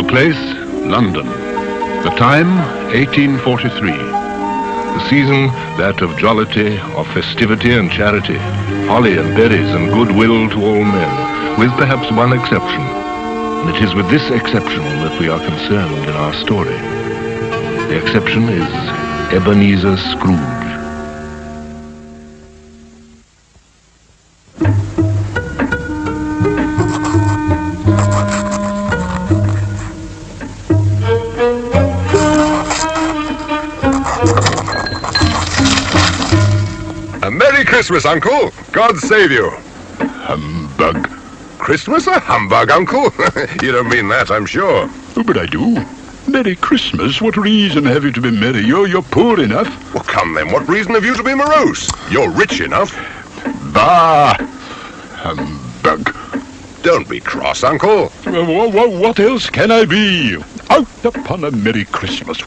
place, London. The time, 1843. The season, that of jollity, of festivity and charity, holly and berries and goodwill to all men, with perhaps one exception. And it is with this exception that we are concerned in our story. The exception is Ebenezer Scrooge. A Merry Christmas, Uncle. God save you. Humbug. Christmas a humbug, Uncle? You don't mean that, I'm sure. Oh, but I do. Merry Christmas? What reason have you to be merry? You're poor enough. Well, come then, what reason have you to be morose? You're rich enough. Bah! Humbug. Don't be cross, Uncle. What else can I be? Out upon a Merry Christmas.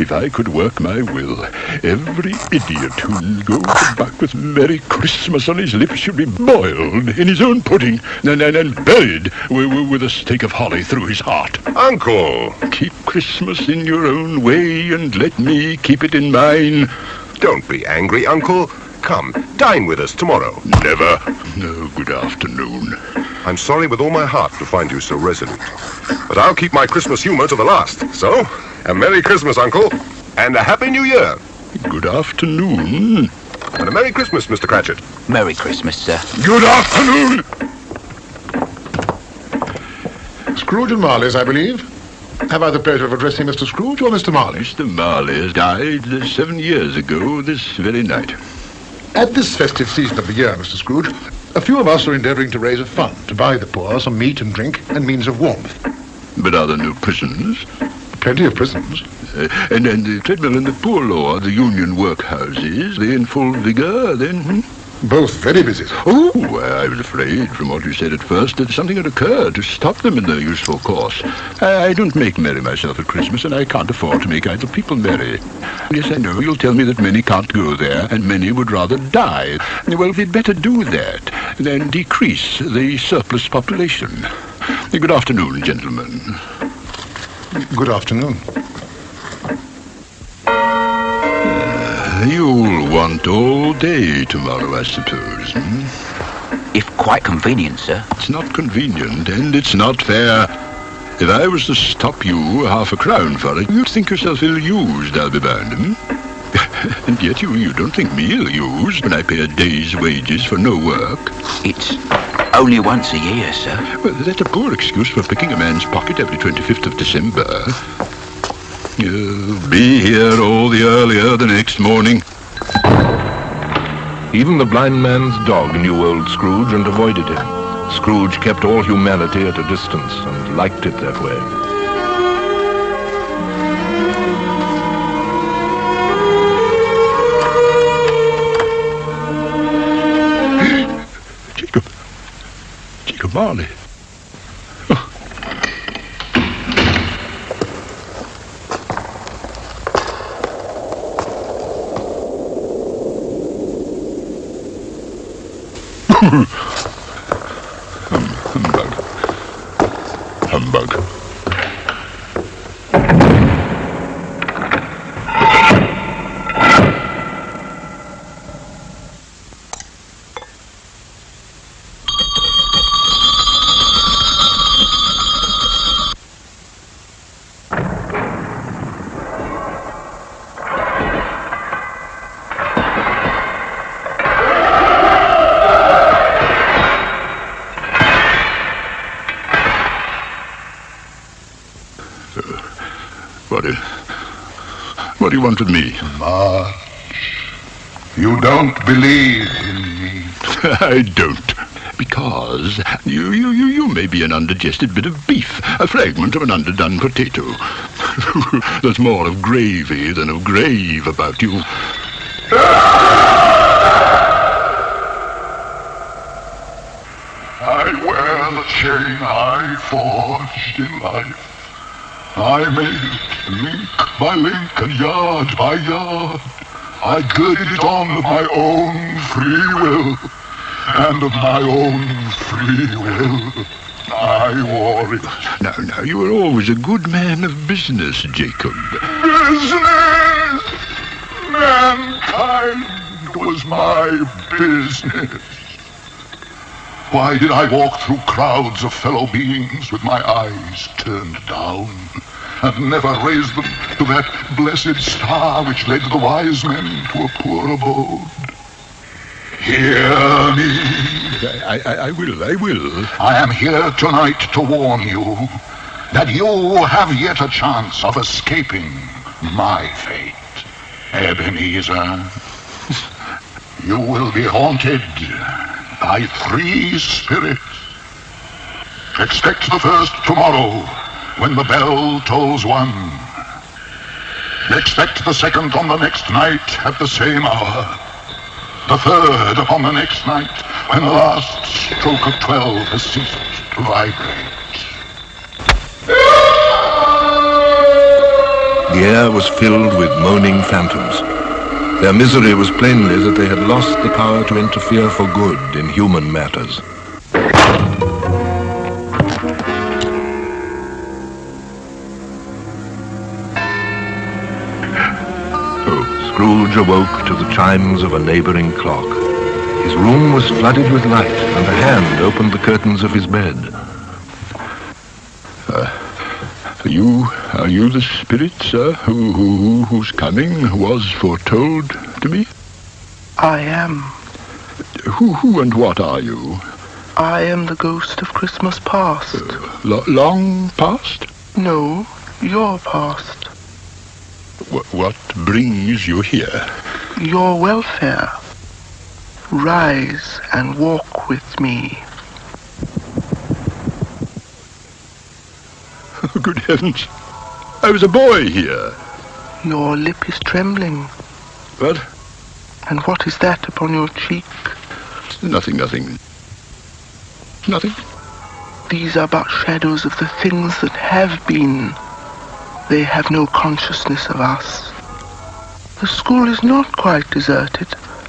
If I could work my will, every idiot who goes back with Merry Christmas on his lips should be boiled in his own pudding and buried with a stake of holly through his heart. Uncle! Keep Christmas in your own way and let me keep it in mine. Don't be angry, Uncle. Come, dine with us tomorrow. Never. No, good afternoon. I'm sorry with all my heart to find you so resolute. But I'll keep my Christmas humor to the last. So, a Merry Christmas, Uncle. And a Happy New Year. Good afternoon. And a Merry Christmas, Mr. Cratchit. Merry Christmas, sir. Good afternoon. Scrooge and Marley's, I believe. Have I the pleasure of addressing Mr. Scrooge or Mr. Marley? Mr. Marley has died 7 years ago this very night. At this festive season of the year, Mr. Scrooge, a few of us are endeavouring to raise a fund to buy the poor some meat and drink and means of warmth. But are there no prisons? Plenty of prisons. And the treadmill and the poor law, the union workhouses, they in full vigour then? Both very busy, sir. Oh, I was afraid from what you said at first that something had occurred to stop them in their useful course. I don't make merry myself at Christmas, and I can't afford to make idle people merry. Yes, I know, you'll tell me that many can't go there, and many would rather die. Well, we'd better do that, than decrease the surplus population. Good afternoon, gentlemen. Good afternoon. You'll want all day tomorrow, I suppose, If quite convenient, sir. It's not convenient, and it's not fair. If I was to stop you half a crown for it, you'd think yourself ill-used, I'll be bound, And yet you don't think me ill-used when I pay a day's wages for no work. It's only once a year, sir. Well, that's a poor excuse for picking a man's pocket every 25th of December. You'll be here all the earlier the next morning. Even the blind man's dog knew old Scrooge and avoided him. Scrooge kept all humanity at a distance and liked it that way. Jacob Marley. Humbug. What do you want with me? Marge, you don't believe in me. I don't. Because you may be an undigested bit of beef, a fragment of an underdone potato. There's more of gravy than of grave about you. I wear the chain I forged in life. I made it link by link and yard by yard. I girded it on of my own free will, and of my own free will I wore it. Now, you were always a good man of business, Jacob. Business! Mankind was my business. Why did I walk through crowds of fellow beings with my eyes turned down, and never raise them to that blessed star which led the wise men to a poor abode? Hear me. I will. I am here tonight to warn you that you have yet a chance of escaping my fate. Ebenezer, you will be haunted by 3 spirits. Expect the first tomorrow when the bell tolls 1. Expect the second on the next night at the same hour. The third upon the next night when the last stroke of 12 has ceased to vibrate. The air was filled with moaning phantoms. Their misery was plainly that they had lost the power to interfere for good in human matters. Scrooge awoke to the chimes of a neighboring clock. His room was flooded with light, and a hand opened the curtains of his bed. Are you the spirit, sir, whose coming was foretold to me? I am. Who and what are you? I am the ghost of Christmas past. Long past? No, your past. What brings you here? Your welfare. Rise and walk with me. Good heavens. I was a boy here. Your lip is trembling. What? And what is that upon your cheek? Nothing. These are but shadows of the things that have been. They have no consciousness of us. The school is not quite deserted.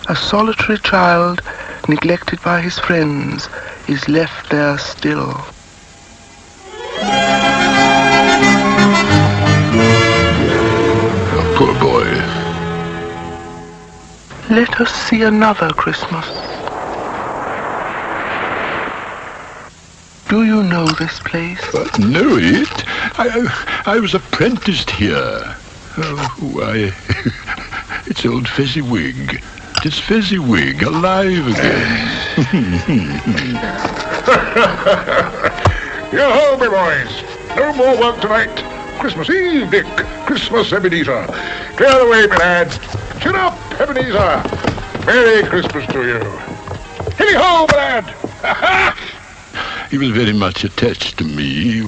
A solitary child, neglected by his friends, is left there still. Poor boy. Let us see another Christmas. Do you know this place? Know it? I was apprenticed here. Why, it's old Fezziwig. It's Fezziwig, alive again. Yo-ho, my boys. No more work tonight. Christmas Eve, Dick. Christmas, Ebenezer. Clear the way, my lads. Chin up, Ebenezer. Merry Christmas to you. Hilly-ho, my lad. Ha-ha! He was very much attached to me.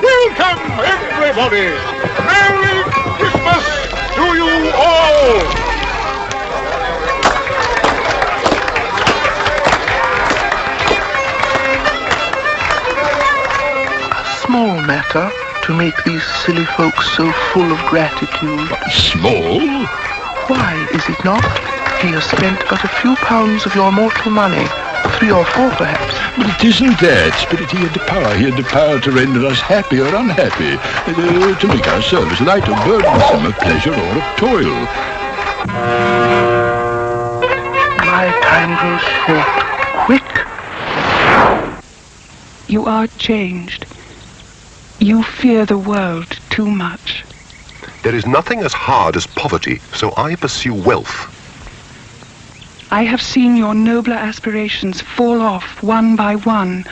Welcome, everybody. Merry Christmas to you all. A small matter to make these silly folks so full of gratitude. Small? Why, is it not? He has spent but a few pounds of your mortal money. 3 or 4, perhaps. But it isn't that, Spirit. He had the power. He had the power to render us happy or unhappy, to make our service light or burdensome, of pleasure or of toil. My time grows short. Quick. You are changed. You fear the world too much. There is nothing as hard as poverty, so I pursue wealth. I have seen your nobler aspirations fall off one by one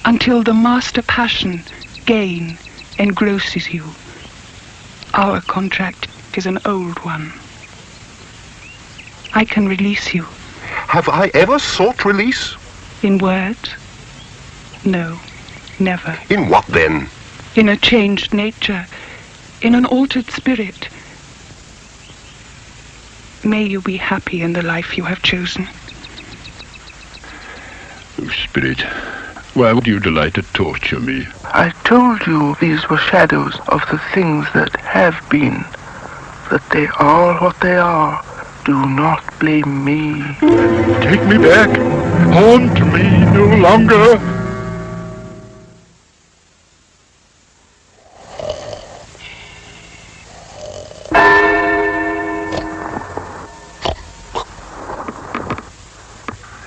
until the master passion, gain, engrosses you. Our contract is an old one. I can release you. Have I ever sought release? In words? No, never. In what then? In a changed nature, in an altered spirit. May you be happy in the life you have chosen. Oh, Spirit, why would you delight to torture me? I told you these were shadows of the things that have been. That they are what they are, Do not blame me. Take me back. Haunt me no longer.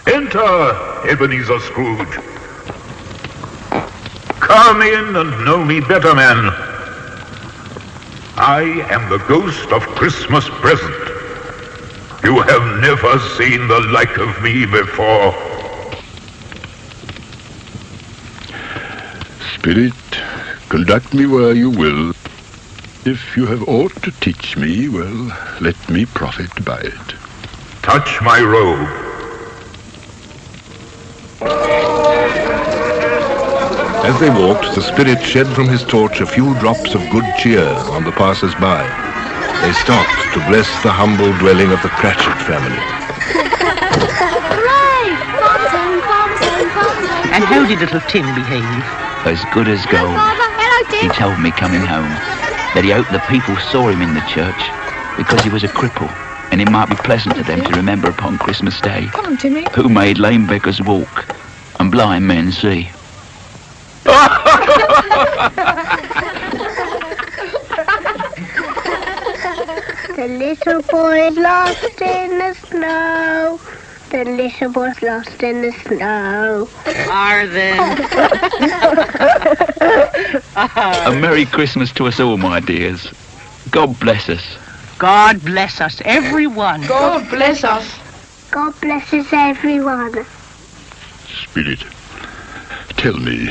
Enter, Ebenezer Scrooge. Come in and know me better, man. I am the ghost of Christmas present. You have never seen the like of me before. Spirit, conduct me where you will. If you have aught to teach me, well, let me profit by it. Touch my robe. As they walked, the spirit shed from his torch a few drops of good cheer on the passers-by. They stopped to bless the humble dwelling of the Cratchit family. Hooray! Fountain. And how did little Tim behave? As good as gold. Hello, Tim. He told me coming home that he hoped the people saw him in the church because he was a cripple, and it might be pleasant to them to remember upon Christmas Day Come on, Timmy. who made lame beggars walk and blind men see. The little boy is lost in the snow. The little boy's lost in the snow. Are they? A Merry Christmas to us all, my dears. God bless us. God bless us, everyone. God bless us. God blesses everyone. Spirit, tell me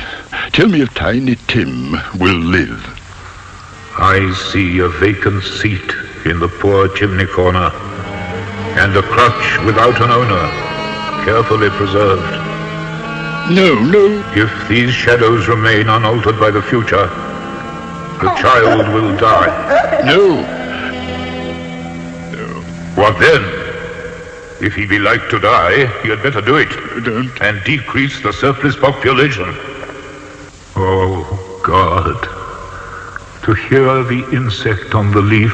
if Tiny Tim will live. I see a vacant seat in the poor chimney corner, and a crutch without an owner, carefully preserved. No. If these shadows remain unaltered by the future, the child will die. No. What then? If he be like to die, he had better do it. Don't. And decrease the surplus population. Oh, God. To hear the insect on the leaf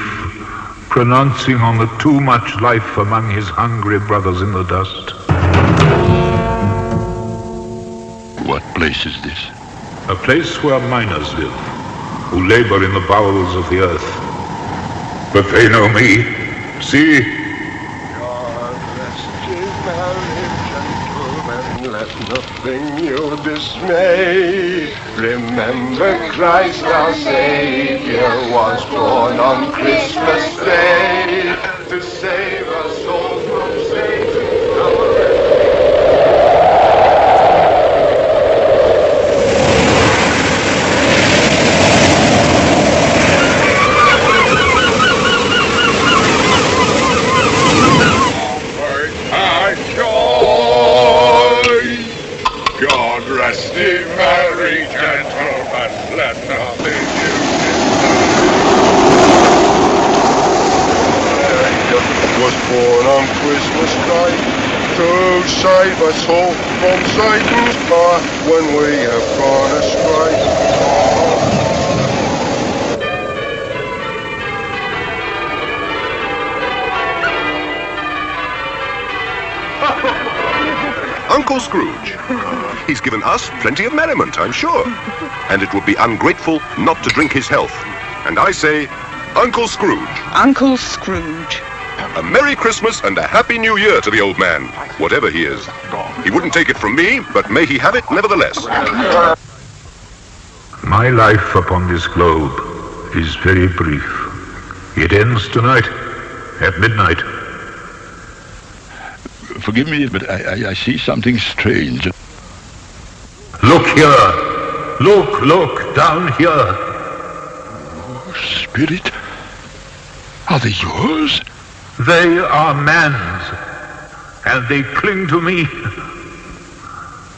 pronouncing on the too much life among his hungry brothers in the dust. What place is this? A place where miners live, who labor in the bowels of the earth. But they know me. See? God rest ye merry gentlemen, let nothing you dismay. Remember Christ our Savior was born on Christmas Day to save us all from Satan. God rest ye merry gentlemen, let nothing you Was born on Christmas night to save us all from Satan's power when we have gone astray. Uncle Scrooge. He's given us plenty of merriment, I'm sure. And it would be ungrateful not to drink his health. And I say, Uncle Scrooge. Uncle Scrooge. A Merry Christmas and a Happy New Year to the old man, whatever he is. He wouldn't take it from me, but may he have it nevertheless. My life upon this globe is very brief. It ends tonight, at midnight. Forgive me, but I see something strange. Look here. Look, down here. Oh, Spirit, are they yours? They are man's, and they cling to me.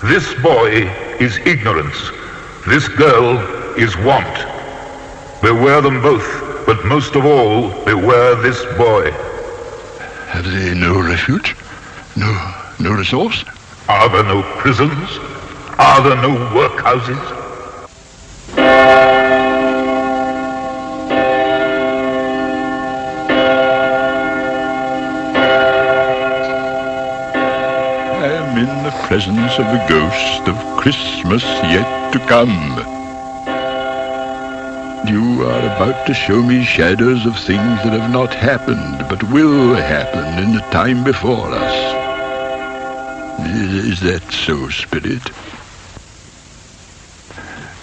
This boy is ignorance. This girl is want. Beware them both, but most of all, beware this boy. Have they no refuge? No resource? Are there no prisons? Are there no workhouses? presence of the ghost of Christmas yet to come. You are about to show me shadows of things that have not happened, but will happen in the time before us. Is that so, Spirit?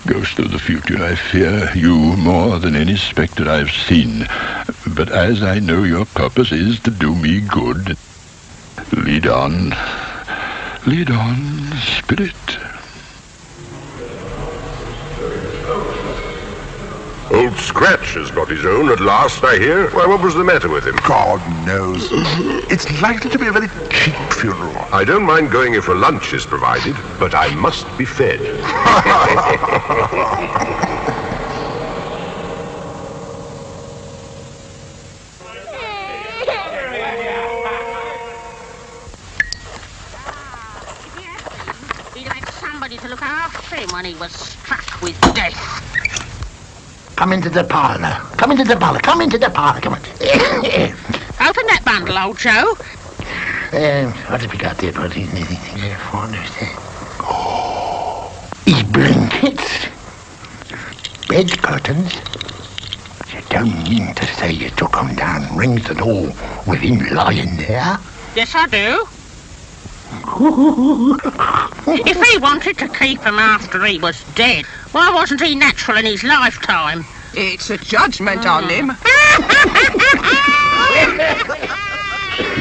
Ghost of the future, I fear you more than any spectre I've seen. But as I know your purpose is to do me good, lead on, Spirit. Old Scratch has got his own at last, I hear. Why, what was the matter with him? God knows. It's likely to be a very cheap funeral. I don't mind going if a lunch is provided, but I must be fed. He'd had somebody to look after him when he was struck with death. Come into the parlour. Come into the parlour. Come into the parlour. Come on. Open that bundle, old Joe. What have we got there? What is anything there for? His blankets. Bed curtains. You don't mean to say you took them down, rings and all, with him lying there? Yes, I do. If he wanted to keep him after he was dead, why wasn't he natural in his lifetime? It's a judgment on him.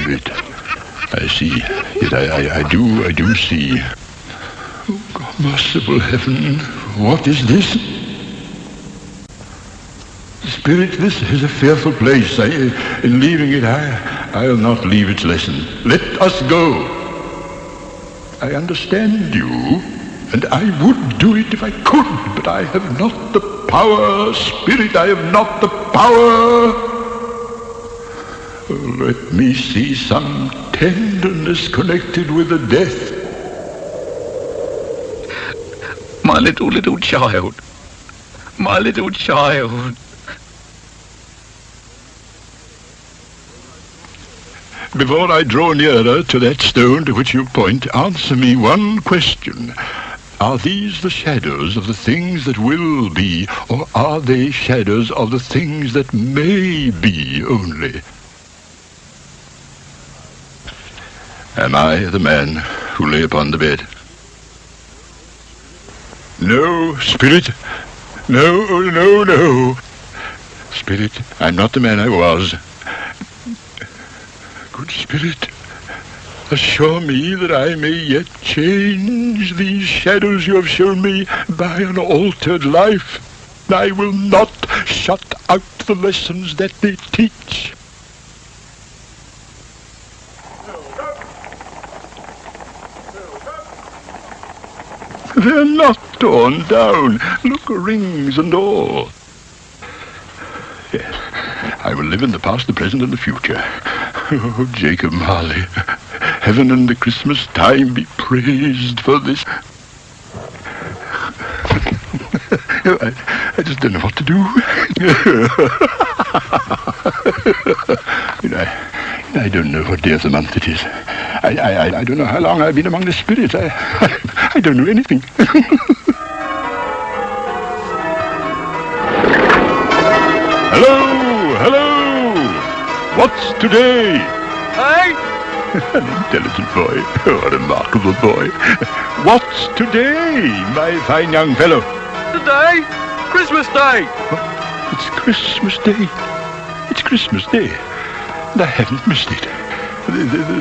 Spirit, I see. Yes, I do see. Oh, God, merciful heaven, what is this? Spirit, this is a fearful place. In leaving it, I'll not leave its lesson. Let us go. I understand you, and I would do it if I could, but I have not the power. Spirit, I have not the power. Oh, let me see some tenderness connected with the death. My little child. My little child. Before I draw nearer to that stone to which you point, answer me one question. Are these the shadows of the things that will be, or are they shadows of the things that may be only? Am I the man who lay upon the bed? No, Spirit. No. Spirit, I'm not the man I was. Good Spirit, assure me that I may yet change these shadows you have shown me by an altered life. I will not shut out the lessons that they teach. They're not torn down. Look, rings and all. Yes, I will live in the past, the present, and the future. Oh, Jacob Marley, heaven and the Christmas time be praised for this. I just don't know what to do. I don't know what day of the month it is. I don't know how long I've been among the spirits. I don't know anything. Hello! What's today? Hey? An intelligent boy. Oh, a remarkable boy. What's today, my fine young fellow? Today? Christmas Day. Oh, it's Christmas Day. It's Christmas Day. And I haven't missed it.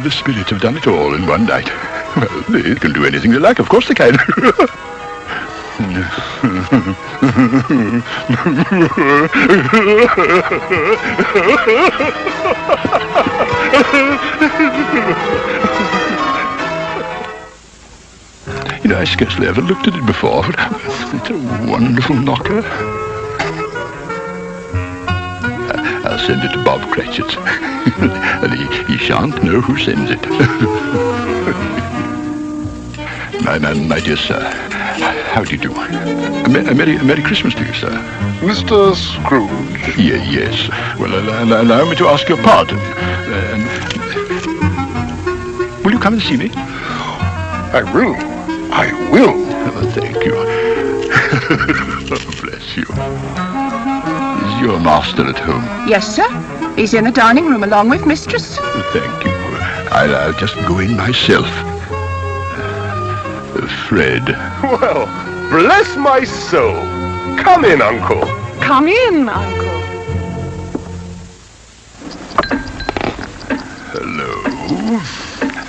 The spirits have done it all in one night. Well, they can do anything they like. Of course they can. I scarcely ever looked at it before, but it's a wonderful knocker. I'll send it to Bob Cratchit. And he shan't know who sends it. My dear sir, how do you do? A Merry Christmas to you, sir. Mr. Scrooge? Yes. Well, allow me to ask your pardon. Will you come and see me? I will. I will. Oh, thank you. Oh, bless you. Is your master at home? Yes, sir. He's in the dining room along with mistress. Thank you. I'll just go in myself. Fred. Well, bless my soul. Come in, Uncle. Come in, Uncle. Hello.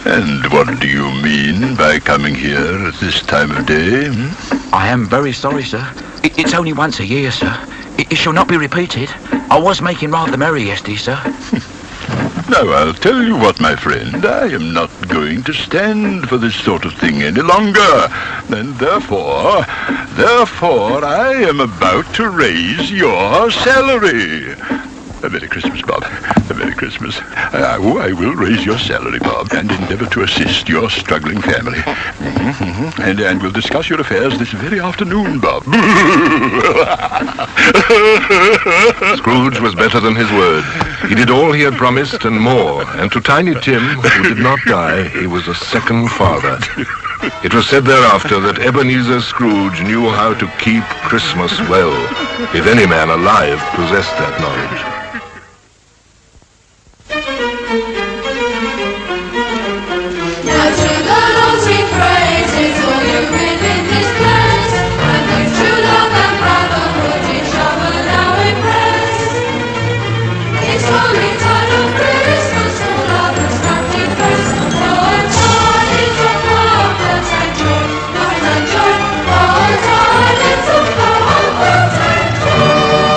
And what do you mean by coming here at this time of day? I am very sorry, sir. It's only once a year, sir. It shall not be repeated. I was making rather merry yesterday, sir. Now, I'll tell you what, my friend. I am not going to stand for this sort of thing any longer. And therefore, I am about to raise your salary. A Merry Christmas, Bob. A Merry Christmas. I will raise your salary, Bob, and endeavor to assist your struggling family. And we'll discuss your affairs this very afternoon, Bob. Scrooge was better than his word. He did all he had promised and more. And to Tiny Tim, who did not die, he was a second father. It was said thereafter that Ebenezer Scrooge knew how to keep Christmas well, if any man alive possessed that knowledge.